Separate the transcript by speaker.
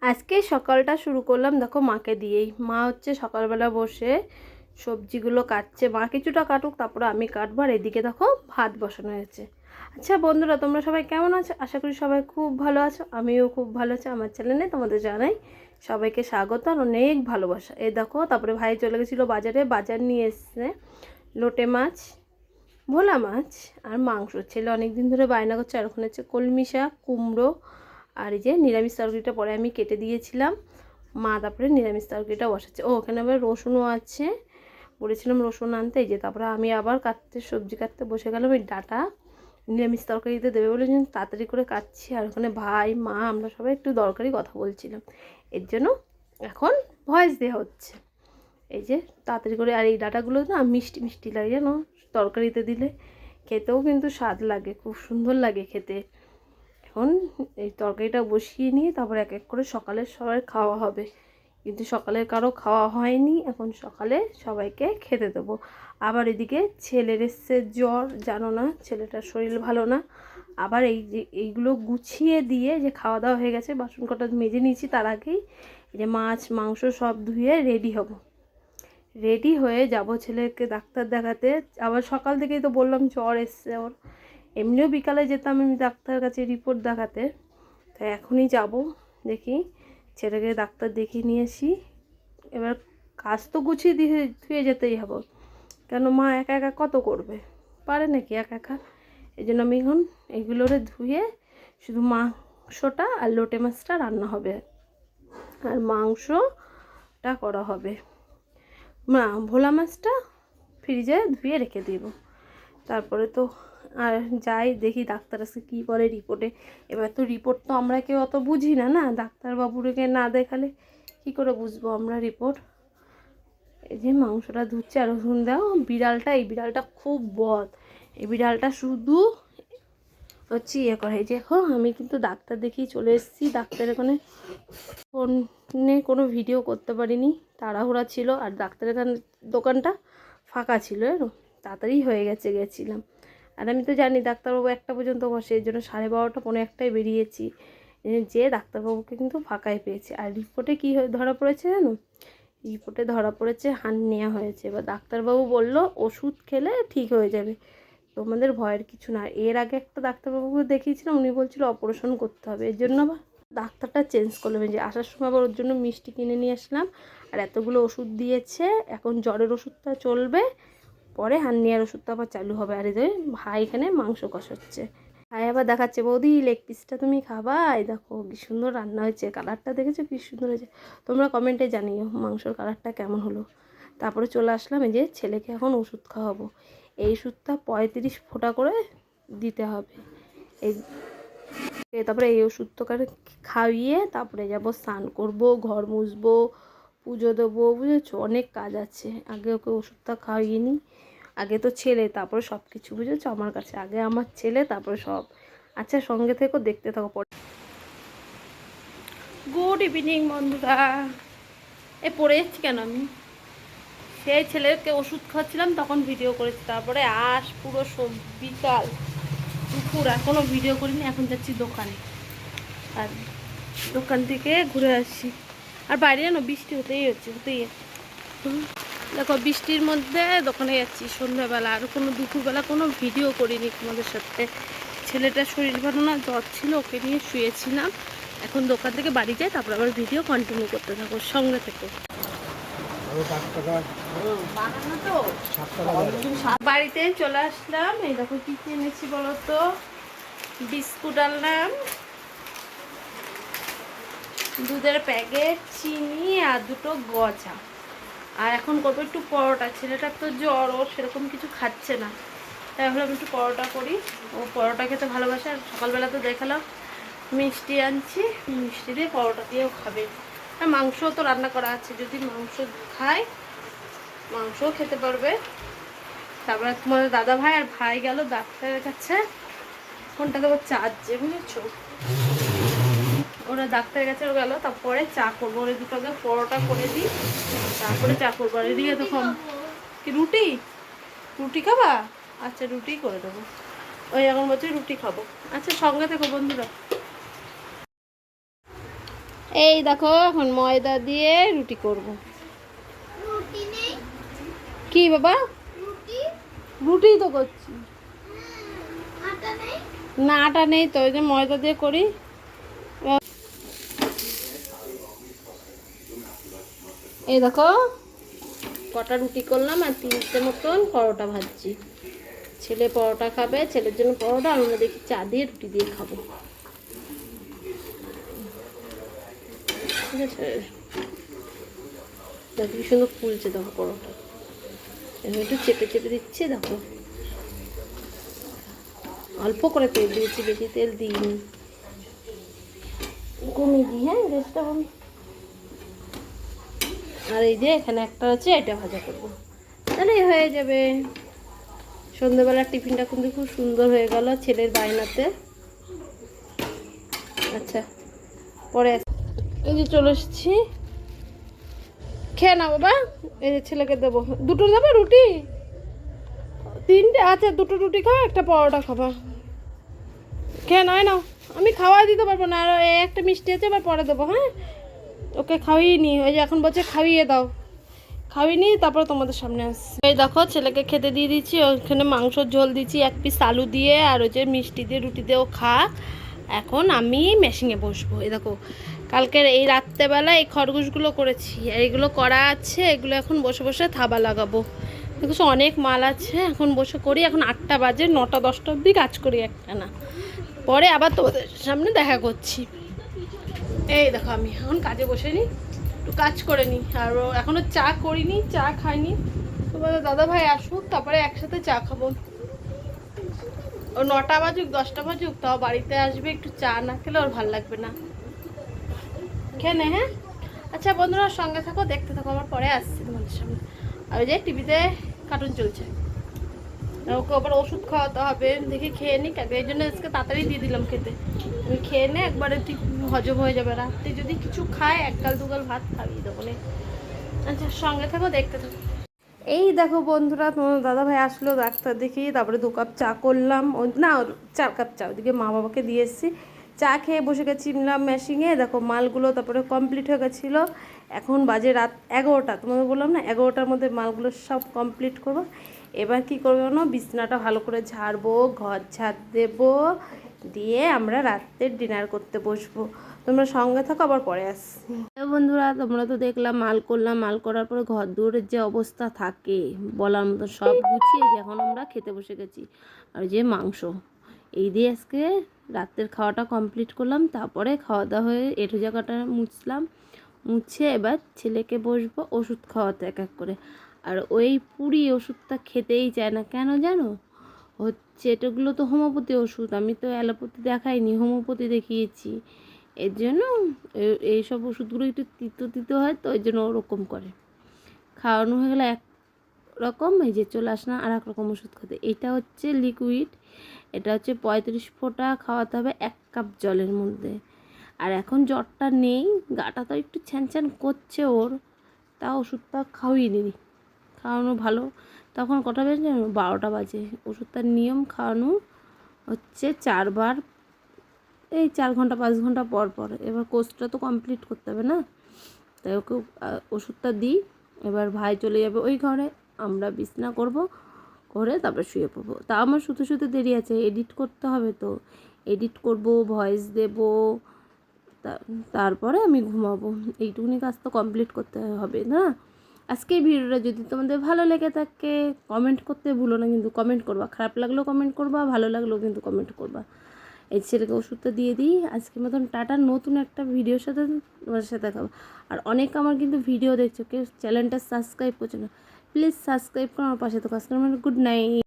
Speaker 1: আজকে সকালটা শুরু করলাম দেখো মাকে দিয়েই। মা হচ্ছে সকালবেলা বসে সবজিগুলো কাটছে। মা কিছুটা কাটুক, তারপরে আমি কাটবো। আর এদিকে দেখো ভাত বসানো হয়েছে। আচ্ছা বন্ধুরা, তোমরা সবাই কেমন আছো? আশা করি সবাই খুব ভালো আছো। আমিও খুব ভালো আছি। আমার চ্যানেলে তোমাদের জানাই সবাইকে স্বাগত আর অনেক ভালোবাসা। এই দেখো, তারপরে ভাই চলে গেছিলো বাজারে, বাজার নিয়ে এসছে লোটে মাছ, ভোলা মাছ আর মাংস। ছেলে অনেক দিন ধরে বায়না করছে। আর ওখানে হচ্ছে কলমি শাক, কুমড়ো, আর এই যে নিরামিষ তরকারিটা পরে আমি কেটে দিয়েছিলাম। মা তারপরে নিরামিষ তরকারিটা বসাচ্ছে। ও ওখানে আবার রসুনও আছে, বলেছিলাম রসুন আনতে। এই যে তারপরে আমি আবার সবজি কাটতে বসে গেলাম। ওই ডাটা নিরামিষ তরকারিতে দেবে বলে তাড়াতাড়ি করে কাটছি। আর ওখানে ভাই মা আমরা সবাই একটু দরকারি কথা বলছিলাম, এর জন্য এখন ভয়েস দেওয়া হচ্ছে। এই যে তাড়াতাড়ি করে। আর এই ডাটাগুলো না মিষ্টি মিষ্টি লাগে জানো, তরকারিতে দিলে খেতেও কিন্তু স্বাদ লাগে, খুব সুন্দর লাগে খেতে। এখন এই তরকারিটা বসিয়ে নিয়ে তারপর এক এক করে সকালে সবার খাওয়া হবে। কিন্তু সকালে কারো খাওয়া হয়নি, এখন সকালে সবাইকে খেতে দেবো। আবার এদিকে ছেলের এসছে জ্বর, জানো না, ছেলেটার শরীর ভালো না। আবার এই যে এইগুলো গুছিয়ে দিয়ে যে খাওয়া দাওয়া হয়ে গেছে, বাসন কটা মেজে নিয়েছি, তার আগেই এই যে মাছ মাংস সব ধুয়ে রেডি হব। রেডি হয়ে যাব ছেলেকে ডাক্তার দেখাতে। আবার সকাল থেকেই তো বললাম জ্বর এসছে ওর। এমনিও বিকালে যেতাম আমি ডাক্তার কাছে রিপোর্ট দেখাতে, তাই এখনই যাব। দেখি ছেলেকে ডাক্তার দেখিয়ে নিয়ে আসি। এবার কাজ তো গুছিয়ে দিয়ে ধুয়ে যেতেই হবে, কেন মা একা একা কত করবে, পারে নাকি একা একা। এই জন্য আমি এখন এগুলোরে ধুয়ে শুধু মাংসটা আর লোটে মাছটা রান্না হবে, আর মাংসটা করা হবে। ভোলা মাছটা ফ্রিজে ধুয়ে রেখে দেব। তারপরে তো আর যাই দেখি ডাক্তার আজকে কী বলে রিপোর্টে। এবার তো রিপোর্ট তো আমরা কেউ অত বুঝি না, না ডাক্তারবাবুকে না দেখালে কী করে বুঝবো আমরা রিপোর্ট। এই যে মাংসটা ধুচ্ছে। আর রসুন দাও, এই বিড়ালটা খুব বদ। এই বিড়ালটা শুধু হচ্ছে ইয়ে করে। এই যে এখন আমি কিন্তু ডাক্তার দেখিয়ে চলে এসেছি। ডাক্তার এখানে ফোনে কোনো ভিডিও করতে পারিনি, তাড়াহুড়া ছিল। আর ডাক্তারের দোকানটা ফাঁকা ছিল, তাড়াতাড়ি হয়ে গেছিলাম। আর আমি তো জানি ডাক্তারবাবু 1টা পর্যন্ত বসে, এই জন্য 12:30 পৌনে 1টায় বেরিয়েছি। যে ডাক্তারবাবুকে কিন্তু ফাঁকাই পেয়েছি। আর রিপোর্টে কী ধরা পড়েছে জানো? রিপোর্টে ধরা পড়েছে হার্নিয়া হয়েছে। এবার ডাক্তারবাবু বলল ওষুধ খেলে ঠিক হয়ে যাবে, তোমাদের ভয়ের কিছু না। এর আগে একটা ডাক্তারবাবুকে দেখিয়েছিলাম, উনি বলছিল অপারেশন করতে হবে। এর জন্য আবার ডাক্তারটা চেঞ্জ করলাম। যে আসার সময় আবার ওর জন্য মিষ্টি কিনে নিয়ে আসলাম। আর এতগুলো ওষুধ দিয়েছে, এখন জ্বরের ওষুধটা চলবে, পরে হার্নিয়ার ওষুধটা আবার চালু হবে। আর এদের ভাই এখানে মাংস কষাচ্ছে। ভাই আবার দেখাচ্ছে বৌদি লেগ পিসটা তুমি খাবা, এই দেখো কি সুন্দর রান্না হয়েছে, কালারটা দেখেছো কি সুন্দর হয়েছে। তোমরা কমেন্টে জানিও মাংসর কালারটা কেমন হলো। তারপরে চলে আসলাম, এই যে ছেলেকে এখন ওষুধ খাওয়াবো। এই ওষুধটা 35 ফোঁটা করে দিতে হবে। এই তারপরে এই ওষুধটাকে খাইয়ে তারপরে যাব স্নান করব, ঘর মুছবো, পুজো দেবো, বুঝেছো, অনেক কাজ আছে। আগে ওকে ওষুধটা খাইয়ে নিই। আগে তো ছেলে, তারপরে সব কিছু, বুঝেছো, আমার কাছে আগে আমার ছেলে, তারপরে সব। আচ্ছা সঙ্গে থেকেও দেখতে থাকো পরে। গুড ইভিনিং বন্ধুরা। পড়ে যাচ্ছি কেন আমি? সেই ছেলেকে ওষুধ খাওয়াচ্ছিলাম তখন ভিডিও করেছি, তারপরে পুরো বিকাল দুপুর এখনও ভিডিও করিনি। এখন যাচ্ছি দোকানে, আর দোকান থেকে ঘুরে আসছি। আর বাইরে জানো বৃষ্টি হতেই দেখো বৃষ্টির মধ্যে দোকানে যাচ্ছি সন্ধ্যাবেলা। আর দুপুরবেলা কোনো ভিডিও করিনি তোমাদের সাথে। ছেলেটার শরীর ভালো না, জ্বর ছিল, ওকে নিয়ে শুয়েছিলাম। এখন দোকান থেকে বাড়ি যাই, তারপর আবার ভিডিও কন্টিনিউ করতে থাকো, সঙ্গে থেকে। বাড়িতে চলে আসলাম। এই দেখো কি কিনেছি বলো তো। বিস্কুট আনলাম, দুধের প্যাকেট, চিনি আর 2টো গজা। আর এখন করবো একটু পরোটা। ছেলেটার তো জ্বর, ও সেরকম কিছু খাচ্ছে না, তাই ভাবলাম একটু পরোটা করি। ও পরোটা খেতে ভালোবাসে। আর সকালবেলা তো দেখালাম মিষ্টি আনছি, মিষ্টি দিয়ে পরোটা দিয়েও খাবে। আর মাংসও তো রান্না করা আছে, যদি মাংস খায় মাংসও খেতে পারবে। তারপরে তোমাদের দাদা ভাই আর ভাই গেল ডাক্তারের কাছে, ফোনটা দেবো চার্জে, বুঝেছো। ওরা ডাক্তারের কাছে গেল, তারপরে চা করবো। ওরা দুটো আগে পরোটা করে দিই, তারপরে চা করবো। আর এদিকে তখন কি রুটি রুটি খাবা? আচ্ছা রুটি করে দেবো। ওই এখন বলছে রুটি খাবো। আচ্ছা সঙ্গে থেকো বন্ধুরা। এই দেখো এখন ময়দা দিয়ে রুটি করব। কি বাবা? রুটি তো করছি। না আটা নেই তো, ওই যে ময়দা দিয়ে করি। এই দেখো কটা রুটি করলাম আর 3টে মতন পরোটা ভাজছি। ছেলে পরোটা খাবে, ছেলের জন্য পরোটা, আর আমরা দেখি চা দিয়ে রুটি দিয়ে খাবো। ঠিক আছে, দেখো কি সুন্দর ফুলছে, দেখো পরোটা এখন একটু চেপে চেপে দিচ্ছি। দেখো অল্প করে তেল দিয়েছি, বেশি তেল দিইনি, কমিয়ে দিই। হ্যাঁ গ্যাসটা আমি। আর এই যে এখানে একটা আছে, এটা ভাজা করবো, তাহলেই হয়ে যাবে। সন্ধ্যেবেলার টিফিনটা কিন্তু খুব সুন্দর হয়ে গেল ছেলের বায়নাতে। আচ্ছা পরে এই যে চলে এসেছি, খেয়ে না বাবা। এই যে ছেলেকে দেবো, দুটো দেবো রুটি, 3টে আছে, 2টো রুটি খাও, একটা পরোটা খাবা। খেয়ে নয় নাও, আমি খাওয়াই দিতে পারবো না। আর একটা মিষ্টি আছে, আবার পরে দেবো। হ্যাঁ ওকে খাওয়িয়ে নি, ওই যে এখন বলছে খাইয়ে দাও, খাওয়িয়ে নি তারপর তোমাদের সামনে আসছি। এই দেখো ছেলেকে খেতে দিয়ে দিচ্ছি, ওখানে মাংসর ঝোল দিচ্ছি 1 পিস আলু দিয়ে, আর ওই যে মিষ্টি দিয়ে রুটি দিয়েও খা। এখন আমি মেশিনে বসবো। এই দেখো কালকের এই রাত্রেবেলা এই খরগোশগুলো করেছি, আর এগুলো করা আছে, এগুলো এখন বসে বসে থাবা লাগাবো। দেখো অনেক মাল আছে, এখন বসে করি। এখন 8টা বাজে, 9টা 10টা অবধি কাজ করি একটা না, পরে আবার তোমাদের সামনে দেখা করছি। এই দেখো আমি এখন কাজে বসে নিই, একটু কাজ করে নিই। আর এখনও চা করিনি, চা খাইনি। তোমাদের দাদা ভাই আসুক, তারপরে একসাথে চা খাবো। ও 9টা বাজুক 10টা বাজুক, তাও বাড়িতে আসবে, একটু চা না খেলে ওর ভালো লাগবে না। খেয়ে নে। হ্যাঁ আচ্ছা বন্ধুরা সঙ্গে থাকো, দেখতে থাকো, আমার পরে আসছি তোমাদের সামনে। আর ওই যে টিভিতে কার্টুন চলছে, ওকে আবার ওষুধ খাওয়াতে হবে, দেখি খেয়ে নিক আগে, এই জন্য আজকে তাড়াতাড়ি দিয়ে দিলাম খেতে। আমি খেয়ে নে, একবারে ঠিক হজম হয়ে যাবে। রাত্রে যদি কিছু খায় 1 গাল 2 গাল ভাত খাইয়ে দেবো না। আচ্ছা সঙ্গে থাকো, দেখতে থাকো। এই দেখো বন্ধুরা, তোমার দাদা ভাই আসলো, ডাক্তার দেখিয়ে তারপরে 2 কাপ চা করলাম, না 4 কাপ চা ওদিকে মা বাবাকে দিয়ে এসেছি। চা খেয়ে বসে গেছি মেশিনে। দেখো মালগুলো তারপরে কমপ্লিট হয়ে গেছিলো। এখন বাজে রাত 11টা, তোমাদের বললাম না 11টার মধ্যে মালগুলো সব কমপ্লিট করবো। এবার কি করবো না, বিছনাটা ভালো করে ঝাড়বো, ঘর ঝাড় দেবো, দিয়ে আমরা রাত্রের ডিনার করতে বসবো। তোমরা সঙ্গে থাকো, আবার পরে আসছি। বন্ধুরা তোমরা তো দেখলাম মাল করলাম, মাল করার পরে ঘর দৌড়ের যে অবস্থা থাকে বলার মতো, সব গুছিয়ে এখন আমরা খেতে বসে গেছি। আর যে মাংস এই দিয়ে আজকে রাতের খাওয়াটা কমপ্লিট করলাম। তারপরে খাওয়া দাওয়া হয়ে এঁঠো জায়গাটা মুছলাম, মুছে এবার ছেলেকে বসবো ওষুধ খাওয়াতে এক এক করে। আর ওই পুরি ওষুধটা খেতেই চায় না, কেন জানো? হচ্ছে এটাগুলো তো হোমিওপ্যাথি ওষুধ, আমি তো অ্যালোপ্যাথি দেখাইনি, হোমিওপ্যাথি দেখিয়েছি। এর জন্য এইসব ওষুধগুলো একটু তিতো তিতো হয়, তো ওই জন্য ওরকম করে। খাওয়ানো হয়ে গেলে এক রকম, এই যে চলে আস না আর এক রকম ওষুধ খেতে। এটা হচ্ছে লিকুইড, এটা হচ্ছে 35 ফোঁটা খাওয়াতে হবে 1 কাপ জলের মধ্যে। আর এখন জ্বরটা নেই, গাটা তো একটু ছ্যান করছে ওর, তা ওষুধটা খাওয়িয়ে নিই, খাওয়ানো ভালো। তখন কটা বেজে জানো? 12টা বাজে। ওষুধটার নিয়ম খাওয়ানো হচ্ছে 4 বার, এই 4 ঘন্টা 5 ঘন্টা পর পর। এবার কোর্সটা তো কমপ্লিট করতে হবে না, তাই ওকে ওষুধটা দিই। এবার ভাই চলে যাবে ওই ঘরে, আমরা বিছনা করব, করে তারপর শুয়ে পড়বো। তা আমার শুতে শুতে দেরি আছে, এডিট করতে হবে, তো এডিট করব, ভয়েস দেব, তারপরে আমি ঘুমাবো। এইটুকুনি কাজ তো কমপ্লিট করতে হবে না। আজকের ভিডিওটা যদি তোমাদের ভালো লেগে থাকে কমেন্ট করতে ভুলো না, কিন্তু কমেন্ট করবা, খারাপ লাগলেও কমেন্ট করবা, ভালো লাগলেও কিন্তু কমেন্ট করবা। এই ছেলেকে ওষুধটা দিয়ে দিই। আজকের মতন টাটা, নতুন একটা ভিডিওর সাথে তোমাদের সাথে দেখাবো। আর অনেক আমার কিন্তু ভিডিও দেখছো, কেউ চ্যানেলটা সাবস্ক্রাইব করছো না, প্লিজ সাবস্ক্রাইব করো, আমার পাশে তো কাজ করো। Good night.